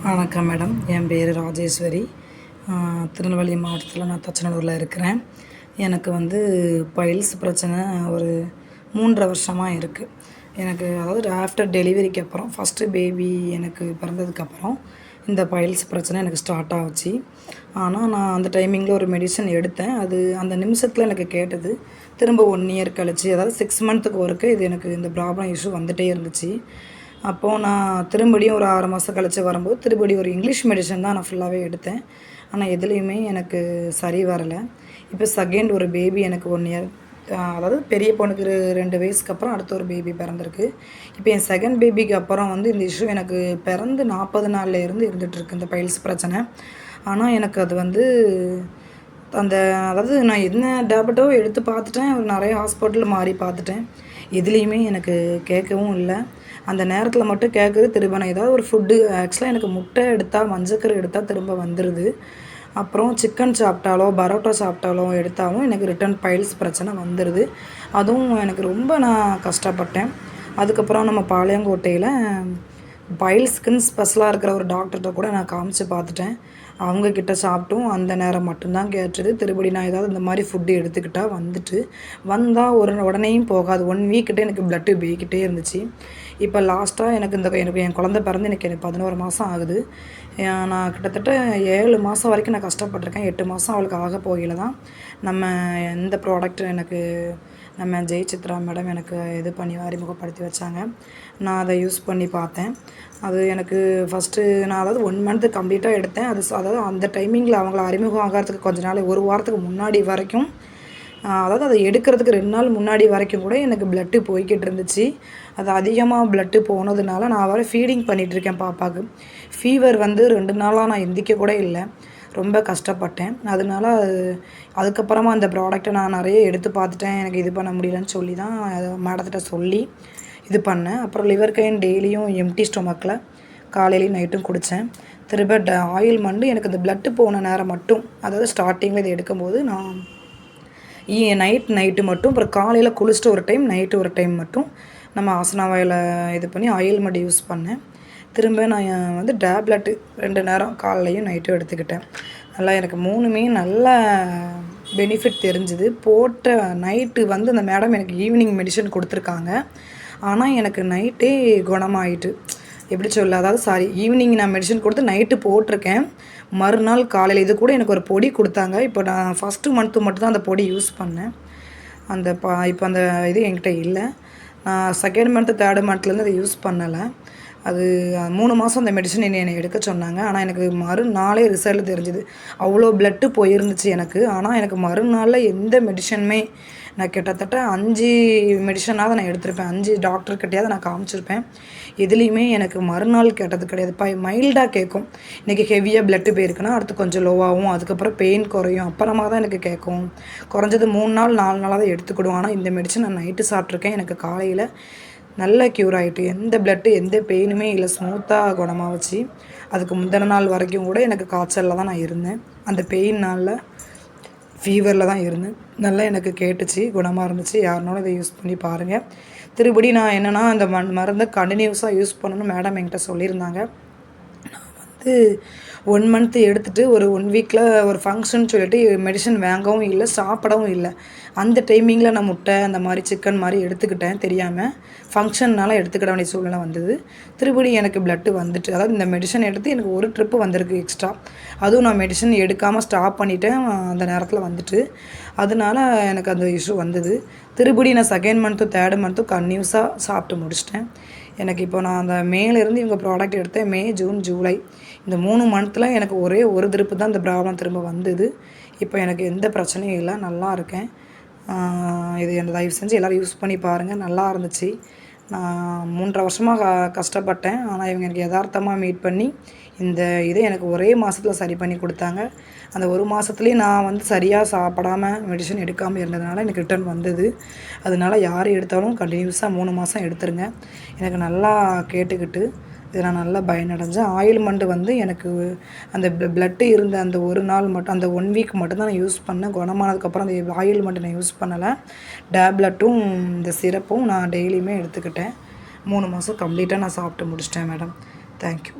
வணக்கம் மேடம். என் பேர் ராஜேஸ்வரி. திருநெல்வேலி மாவட்டத்தில் நான் தச்சநல்லூரில் இருக்கிறேன். எனக்கு பைல்ஸ் பிரச்சனை ஒரு 3.5 வருஷமாக இருக்குது. எனக்கு அதாவது ஆஃப்டர் டெலிவரிக்கு அப்புறம் ஃபஸ்ட்டு பேபி எனக்கு பிறந்ததுக்கப்புறம் இந்த பைல்ஸ் பிரச்சனை எனக்கு ஸ்டார்ட் ஆச்சு. ஆனால் நான் அந்த டைமிங்கில் ஒரு மெடிசன் எடுத்தேன். அது அந்த நிமிஷத்தில் எனக்கு கேட்டது. திரும்ப 1 இயர் கழிச்சு, அதாவது 6 மந்த்துக்கு ஒருக்க இது எனக்கு இந்த ப்ராப்ளம் இஷ்யூ வந்துகிட்டே இருந்துச்சு. அப்போது நான் திரும்படியும் ஒரு 6 மாதம் கழிச்சு வரும்போது திரும்படி ஒரு இங்கிலீஷ் மெடிசன் தான் நான் ஃபுல்லாகவே எடுத்தேன். ஆனால் எதுலேயுமே எனக்கு சரி வரலை. இப்போ செகண்ட் ஒரு பேபி எனக்கு 1 இயர், அதாவது பெரிய பொண்ணுக்கு 2 வயசுக்கு அப்புறம் அடுத்த ஒரு பேபி பிறந்திருக்கு. இப்போ என் செகண்ட் பேபிக்கு அப்புறம் இந்த இஷ்யூ எனக்கு பிறந்து 40 நாளில் இருந்து இருந்துகிட்ருக்கு இந்த பைல்ஸ் பிரச்சனை. ஆனால் எனக்கு அது அதாவது நான் என்ன டேப்லெட்டோ எடுத்து பார்த்துட்டேன், நிறைய ஹாஸ்பிட்டல் மாறி பார்த்துட்டேன். எதுலேயுமே எனக்கு கேட்கவும் இல்லை. அந்த நேரத்தில் மட்டும் கேட்குது. திரும்ப நான் ஏதாவது ஒரு ஃபுட்டு, ஆக்சுவலாக எனக்கு முட்டை எடுத்தால், மஞ்சக்கரு எடுத்தால் திரும்ப வந்துடுது. அப்புறம் சிக்கன் சாப்பிட்டாலோ பரோட்டா சாப்பிட்டாலோ எடுத்தாலும் எனக்கு ரிட்டன் பைல்ஸ் பிரச்சனை வந்துடுது. அதுவும் எனக்கு ரொம்ப நான் கஷ்டப்பட்டேன். அதுக்கப்புறம் நம்ம பாளையங்கோட்டையில் பைல்ஸ்க்குன்னு ஸ்பெஷலாக இருக்கிற ஒரு டாக்டர்கிட்ட கூட நான் காமிச்சு பார்த்துட்டேன். அவங்கக்கிட்ட சாப்பிட்டும் அந்த நேரம் மட்டும்தான் கேட்டுது. திருப்படி நான் ஏதாவது இந்த மாதிரி ஃபுட்டு எடுத்துக்கிட்டால் வந்தால் உடனேயும் போகாது. 1 வீக்கிட்ட எனக்கு ப்ளட்டு போய்கிட்டே இருந்துச்சு. இப்போ லாஸ்ட்டாக எனக்கு என் குழந்த பிறந்து எனக்கு 11 மாதம் ஆகுது. நான் கிட்டத்தட்ட 7 மாதம் வரைக்கும் நான் கஷ்டப்பட்டிருக்கேன். 8 மாதம் அவளுக்கு ஆக போகையில் தான் நம்ம எந்த ப்ராடக்ட் எனக்கு நம்ம ஜெயசித்ரா மேடம் எனக்கு இது பண்ணி அறிமுகப்படுத்தி வச்சாங்க. நான் அதை யூஸ் பண்ணி பார்த்தேன். அது எனக்கு ஃபஸ்ட்டு நான் அதாவது 1 மந்த்து கம்ப்ளீட்டாக எடுத்தேன். அதாவது அந்த டைமிங்கில் அவங்கள அறிமுகம் ஆகிறதுக்கு கொஞ்ச நாள், 1 வாரத்துக்கு முன்னாடி வரைக்கும், அதாவது அதை எடுக்கிறதுக்கு 2 நாள் முன்னாடி வரைக்கும் கூட எனக்கு ப்ளட்டு போய்கிட்டு இருந்துச்சு. அது அதிகமாக ப்ளட்டு போனதுனால நான் வேறு ஃபீடிங் பண்ணிகிட்ருக்கேன் பாப்பாவுக்கு. ஃபீவர் 2 நாளாக நான் எந்திரிக்க கூட இல்லை. ரொம்ப கஷ்டப்பட்டேன். அதனால அதுக்கப்புறமா அந்த ப்ராடக்ட்டை நான் நிறைய எடுத்து பார்த்துட்டேன். எனக்கு இது பண்ண முடியலன்னு சொல்லி தான் மேடத்திட்ட சொல்லி இது பண்ணேன். அப்புறம் லிவர்கைன் டெய்லியும் எம்டி ஸ்டொமக்கில் காலையிலையும் நைட்டும் குடித்தேன். திரும்ப ஆயில்மெண்ட் எனக்கு இந்த ப்ளட்டு போன நேரம் மட்டும், அதாவது ஸ்டார்டிங்கில் இதை எடுக்கும்போது நான் நைட்டு மட்டும், அப்புறம் காலையில் குளிச்சுட்டு ஒரு டைம், நைட்டு ஒரு டைம் மட்டும் நம்ம ஆசனாவாயில் இது பண்ணி ஆயில்மெண்ட் யூஸ் பண்ணேன். திரும்ப நான் டேப்லெட்டு 2 நேரம் காலையிலையும் நைட்டும் எடுத்துக்கிட்டேன். நல்லா எனக்கு 3மே நல்ல பெனிஃபிட் தெரிஞ்சுது. போட்ட நைட்டு அந்த மேடம் எனக்கு ஈவினிங் மெடிசன் கொடுத்துருக்காங்க. ஆனால் எனக்கு நைட்டே குணமாயிட்டு. எப்படி சொல்ல, அதாவது ஈவினிங் நான் மெடிசன் கொடுத்து நைட்டு போட்டிருக்கேன். மறுநாள் காலையில் இது கூட எனக்கு ஒரு பொடி கொடுத்தாங்க. இப்போ நான் ஃபஸ்ட்டு மந்த்து மட்டும் தான் அந்த பொடி யூஸ் பண்ணேன். இப்போ அந்த இது என்கிட்ட இல்லை. நான் செகண்ட் மந்த்து 3rd மந்த்லேருந்து அதை யூஸ் பண்ணலை. அது 3 மாதம் அந்த மெடிசன் என்னை எடுக்க சொன்னாங்க. ஆனால் எனக்கு மறுநாளே ரிசல்ட் தெரிஞ்சுது. அவ்வளோ ப்ளட்டு போயிருந்துச்சு எனக்கு. ஆனால் எனக்கு மறுநாளில் எந்த மெடிசனுமே, நான் கிட்டத்தட்ட 5 மெடிசனாவது நான் எடுத்திருப்பேன். 5 டாக்டர்கிட்டையாவது நான் காமிச்சிருப்பேன். எதுலேயுமே எனக்கு மறுநாள் கேட்டது கிடையாது. மைல்டாக கேட்கும். இன்றைக்கி ஹெவியாக ப்ளட்டு போயிருக்குன்னா அடுத்து கொஞ்சம் லோவாகவும், அதுக்கப்புறம் பெயின் குறையும், அப்புறமா தான் எனக்கு கேட்கும். குறைஞ்சது 3 நாள் 4 நாளாக தான் எடுத்துக்கிடுவோம். ஆனால் இந்த மெடிசன் நான் நைட்டு சாப்பிட்ருக்கேன். எனக்கு காலையில் நல்ல க்யூர் ஆகிட்டு, எந்த ப்ளட்டு எந்த பெயினுமே இல்லை, ஸ்மூத்தாக குணமாகிச்சு. அதுக்கு முந்தின நாள் வரைக்கும் கூட எனக்கு காய்ச்சலில் தான் நான் இருந்தேன். அந்த பெயின் நாளில் ஃபீவரில் தான் இருந்தேன். நல்லா எனக்கு கேட்டுச்சு, குணமாக இருந்துச்சு. யாருனாலும் இதை யூஸ் பண்ணி பாருங்கள். திருப்படி நான் என்னென்னா அந்த மருந்தை கண்டினியூஸாக யூஸ் பண்ணணும்னு மேடம் என்கிட்ட சொல்லியிருந்தாங்க. நான் 1 மந்த்து எடுத்துகிட்டு ஒரு 1 வீக்கில் ஒரு ஃபங்க்ஷன் சொல்லிட்டு மெடிசன் வாங்கவும் இல்லை, சாப்பிடவும் இல்லை. அந்த டைமிங்கில் நான் முட்டை அந்த மாதிரி சிக்கன் மாதிரி எடுத்துக்கிட்டேன் தெரியாமல். ஃபங்க்ஷன்னால் எடுத்துக்கிட வேண்டிய சூழ்நிலை வந்தது. திருப்படி எனக்கு ப்ளட்டு வந்துட்டு, அதாவது இந்த மெடிசன் எடுத்து எனக்கு ஒரு ட்ரிப்பு வந்திருக்கு எக்ஸ்ட்ரா. அதுவும் நான் மெடிசன் எடுக்காமல் ஸ்டாப் பண்ணிவிட்டேன் அந்த நேரத்தில் வந்துட்டு. அதனால எனக்கு அந்த இஷ்யூ வந்தது. திருப்படி நான் செகண்ட் மந்த்தும் 3rd மந்த்தும் கன்டினியூஸாக சாப்பிட்டு முடிச்சிட்டேன். எனக்கு இப்போ நான் அந்த மேலேருந்து இவங்க ப்ராடக்ட் எடுத்தேன். மே, ஜூன், ஜூலை இந்த 3 மந்த்தில் எனக்கு ஒரே ஒரு திருப்பு தான் இந்த ப்ராப்ளம் திரும்ப வந்தது. இப்போ எனக்கு எந்த பிரச்சனையும் இல்லை, நல்லா இருக்கேன். இது என்ன தயவு செஞ்சு எல்லோரும் யூஸ் பண்ணி பாருங்கள். நல்லா இருந்துச்சு. நான் 3.5 வருஷமாக கஷ்டப்பட்டேன். ஆனால் இவங்க எனக்கு யதார்த்தமாக மீட் பண்ணி இந்த இதை எனக்கு ஒரே மாதத்தில் சரி பண்ணி கொடுத்தாங்க. அந்த 1 மாதத்துலேயே நான் சரியாக சாப்பிடாமல் மெடிசன் எடுக்காமல் இருந்ததுனால எனக்கு ரிட்டர்ன் வந்தது. அதனால யார் எடுத்தாலும் கண்டினியூஸாக 3 மாதம் எடுத்துருங்க. எனக்கு நல்லா கேட்டுக்கிட்டு இதில் நான் நல்லா பயனடைஞ்சேன். ஆயில்மெண்ட் எனக்கு அந்த ப்ளட்டு இருந்த அந்த 1 நாள் மட்டும், அந்த 1 வீக் மட்டும் தான் நான் யூஸ் பண்ணேன். குணமானதுக்கப்புறம் அந்த ஆயில்மெண்ட் நான் யூஸ் பண்ணலை. டேப்லெட்டும் இந்த சிரப்பும் நான் டெய்லியுமே எடுத்துக்கிட்டேன். 3 மாதம் கம்ப்ளீட்டாக நான் சாப்பிட்டு முடிச்சிட்டேன் மேடம். தேங்க்யூ.